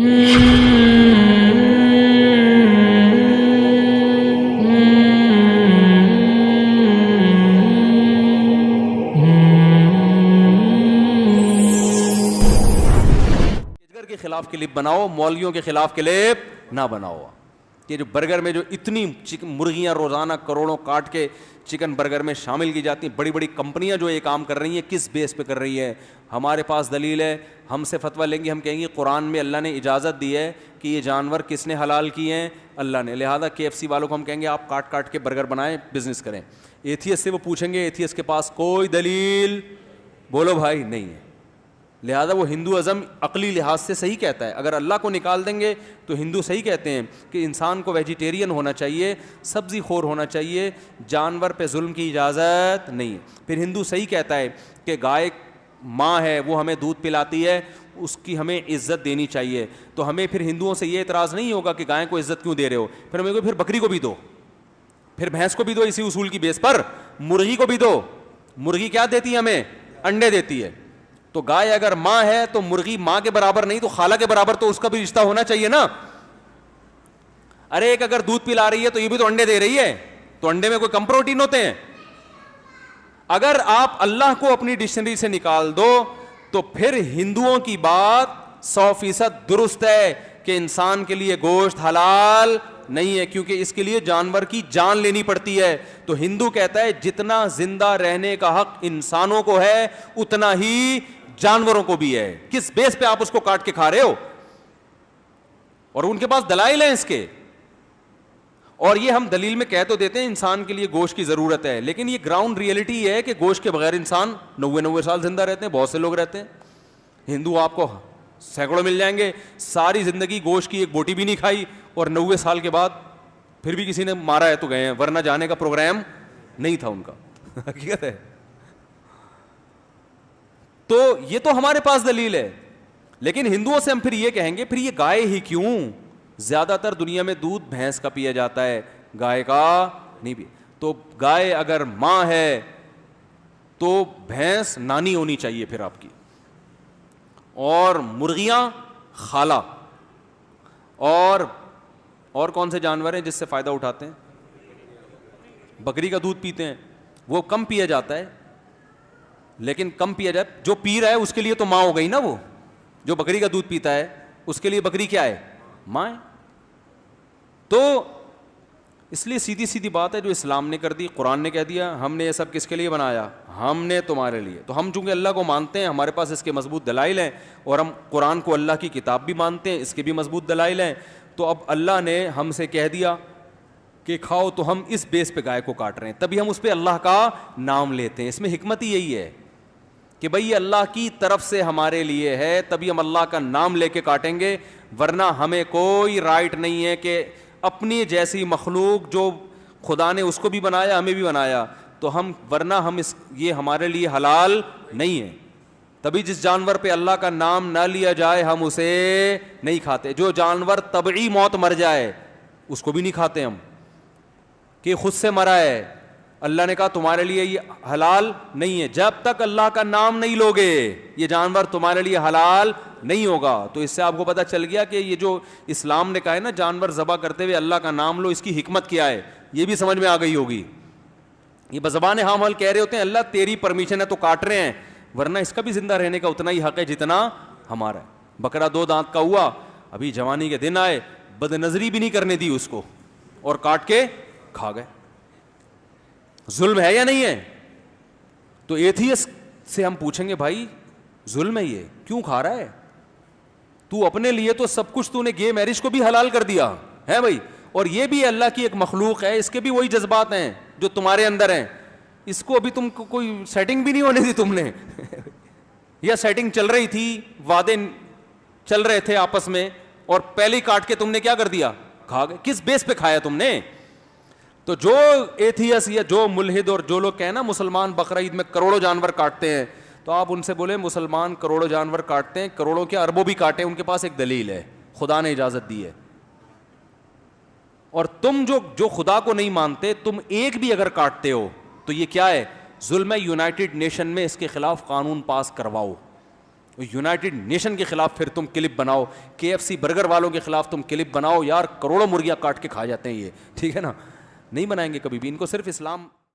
کے خلاف کلپ بناؤ, مولویوں کے خلاف کلپ نہ بناؤ. کہ جو برگر میں جو اتنی مرغیاں روزانہ کروڑوں کاٹ کے چکن برگر میں شامل کی جاتی ہیں, بڑی بڑی کمپنیاں جو یہ کام کر رہی ہیں, کس بیس پہ کر رہی ہیں؟ ہمارے پاس دلیل ہے, ہم سے فتویٰ لیں گے, ہم کہیں گے قرآن میں اللہ نے اجازت دی ہے کہ یہ جانور کس نے حلال کیے ہیں؟ اللہ نے. لہٰذا KFC والوں کو ہم کہیں گے آپ کاٹ کاٹ کے برگر بنائیں, بزنس کریں. ایتھیس سے وہ پوچھیں گے, ایتھیس کے پاس کوئی دلیل بولو بھائی نہیں ہے. لہٰذا وہ ہندو ازم عقلی لحاظ سے صحیح کہتا ہے. اگر اللہ کو نکال دیں گے تو ہندو صحیح کہتے ہیں کہ انسان کو ویجیٹیرین ہونا چاہیے, سبزی خور ہونا چاہیے, جانور پہ ظلم کی اجازت نہیں. پھر ہندو صحیح کہتا ہے کہ گائے ماں ہے, وہ ہمیں دودھ پلاتی ہے, اس کی ہمیں عزت دینی چاہیے. تو ہمیں پھر ہندوؤں سے یہ اعتراض نہیں ہوگا کہ گائے کو عزت کیوں دے رہے ہو, پھر ہمیں پھر بکری کو بھی دو, پھر بھینس کو بھی دو, اسی اصول کی بیس پر مرغی کو بھی دو. مرغی کیا دیتی ہے ہمیں؟ انڈے دیتی ہے. تو گائے اگر ماں ہے تو مرغی ماں کے برابر نہیں تو خالہ کے برابر تو اس کا بھی رشتہ ہونا چاہیے نا. ارے ایک اگر دودھ پلا رہی ہے تو یہ بھی تو انڈے دے رہی ہے, تو انڈے میں کوئی کم پروٹین ہوتے ہیں؟ اگر آپ اللہ کو اپنی ڈکشنری سے نکال دو تو پھر ہندوؤں کی بات 100% درست ہے کہ انسان کے لیے گوشت حلال نہیں ہے, کیونکہ اس کے لیے جانور کی جان لینی پڑتی ہے. تو ہندو کہتا ہے جتنا زندہ رہنے کا حق انسانوں کو ہے اتنا ہی جانوروں کو بھی ہے. کس بیس پہ آپ اس کو کاٹ کے کھا رہے ہو؟ اور ان کے پاس دلائل ہیں اس کے, اور یہ ہم دلیل میں کہہ تو دیتے ہیں انسان کے لیے گوشت کی ضرورت ہے, لیکن یہ گراؤنڈ ریئلٹی ہے کہ گوشت کے بغیر انسان 90 سال زندہ رہتے ہیں, بہت سے لوگ رہتے ہیں. ہندو آپ کو سینکڑوں مل جائیں گے, ساری زندگی گوشت کی ایک بوٹی بھی نہیں کھائی, اور 90 سال کے بعد پھر بھی کسی نے مارا ہے تو گئے ہیں, ورنہ جانے کا پروگرام نہیں تھا ان کا. حقیقت ہے. تو یہ تو ہمارے پاس دلیل ہے, لیکن ہندوؤں سے ہم پھر یہ کہیں گے پھر یہ گائے ہی کیوں؟ زیادہ تر دنیا میں دودھ بھینس کا پیا جاتا ہے, گائے کا نہیں بھی. تو گائے اگر ماں ہے تو بھینس نانی ہونی چاہیے پھر آپ کی, اور مرغیاں خالہ. اور کون سے جانور ہیں جس سے فائدہ اٹھاتے ہیں؟ بکری کا دودھ پیتے ہیں, وہ کم پیا جاتا ہے, لیکن کم پیا جائے, جو پی رہا ہے اس کے لیے تو ماں ہو گئی نا. وہ جو بکری کا دودھ پیتا ہے اس کے لیے بکری کیا ہے؟ ماں ہے. تو اس لیے سیدھی سیدھی بات ہے جو اسلام نے کر دی, قرآن نے کہہ دیا, ہم نے یہ سب کس کے لیے بنایا؟ ہم نے تمہارے لیے. تو ہم چونکہ اللہ کو مانتے ہیں, ہمارے پاس اس کے مضبوط دلائل ہیں, اور ہم قرآن کو اللہ کی کتاب بھی مانتے ہیں, اس کے بھی مضبوط دلائل ہیں. تو اب اللہ نے ہم سے کہہ دیا کہ کھاؤ, تو ہم اس بیس پہ گائے کو کاٹ رہے ہیں, تبھی ہم اس پہ اللہ کا نام لیتے ہیں. اس میں حکمت ہی یہی ہے کہ بھئی یہ اللہ کی طرف سے ہمارے لیے ہے, تبھی ہم اللہ کا نام لے کے کاٹیں گے, ورنہ ہمیں کوئی رائٹ نہیں ہے کہ اپنی جیسی مخلوق جو خدا نے اس کو بھی بنایا ہمیں بھی بنایا, تو ہم ورنہ ہم یہ ہمارے لیے حلال نہیں ہے. تبھی جس جانور پہ اللہ کا نام نہ لیا جائے ہم اسے نہیں کھاتے. جو جانور طبعی موت مر جائے اس کو بھی نہیں کھاتے ہم, کہ خود سے مرا ہے. اللہ نے کہا تمہارے لیے یہ حلال نہیں ہے, جب تک اللہ کا نام نہیں لوگے یہ جانور تمہارے لیے حلال نہیں ہوگا. تو اس سے آپ کو پتہ چل گیا کہ یہ جو اسلام نے کہا ہے نا جانور ذبح کرتے ہوئے اللہ کا نام لو, اس کی حکمت کیا ہے, یہ بھی سمجھ میں آ گئی ہوگی. یہ بزبان ہم حل کہہ رہے ہوتے ہیں اللہ تیری پرمیشن ہے تو کاٹ رہے ہیں, ورنہ اس کا بھی زندہ رہنے کا اتنا ہی حق ہے جتنا ہمارا ہے. بکرا 2 دانت کا ہوا, ابھی جوانی کے دن آئے, بد نظری بھی نہیں کرنے دی اس کو, اور کاٹ کے کھا گئے. ظلم ہے یا نہیں ہے؟ تو ایتھیسٹ سے ہم پوچھیں گے بھائی ظلم ہے یہ, کیوں کھا رہا ہے؟ تو اپنے لیے تو سب کچھ, تو نے گے میرج کو بھی حلال کر دیا ہے بھائی, اور یہ بھی اللہ کی ایک مخلوق ہے, اس کے بھی وہی جذبات ہیں جو تمہارے اندر ہیں. اس کو ابھی تم کو کوئی سیٹنگ بھی نہیں ہونے دی تم نے یا سیٹنگ چل رہی تھی, وعدے چل رہے تھے آپس میں, اور پہلے کاٹ کے تم نے کیا کر دیا؟ کھا گئے. کس بیس پہ کھایا تم نے؟ تو جو ایتھیس یا جو ملحد اور جو لوگ کہیں نا مسلمان بقرعید میں کروڑوں جانور کاٹتے ہیں, تو آپ ان سے بولے مسلمان کروڑوں جانور کاٹتے ہیں, کروڑوں کے اربوں بھی کاٹیں, ان کے پاس ایک دلیل ہے, خدا نے اجازت دی ہے. اور تم جو خدا کو نہیں مانتے, تم ایک بھی اگر کاٹتے ہو تو یہ کیا ہے؟ ظلم ہے. یونائٹڈ نیشن میں اس کے خلاف قانون پاس کرواؤ یونائٹڈ نیشن کے خلاف پھر تم کلپ بناؤ, KFC برگر والوں کے خلاف تم کلپ بناؤ, یار کروڑوں مرغیاں کاٹ کے کھا جاتے ہیں یہ, ٹھیک ہے نا, نہیں بنائیں گے کبھی بھی. ان کو صرف اسلام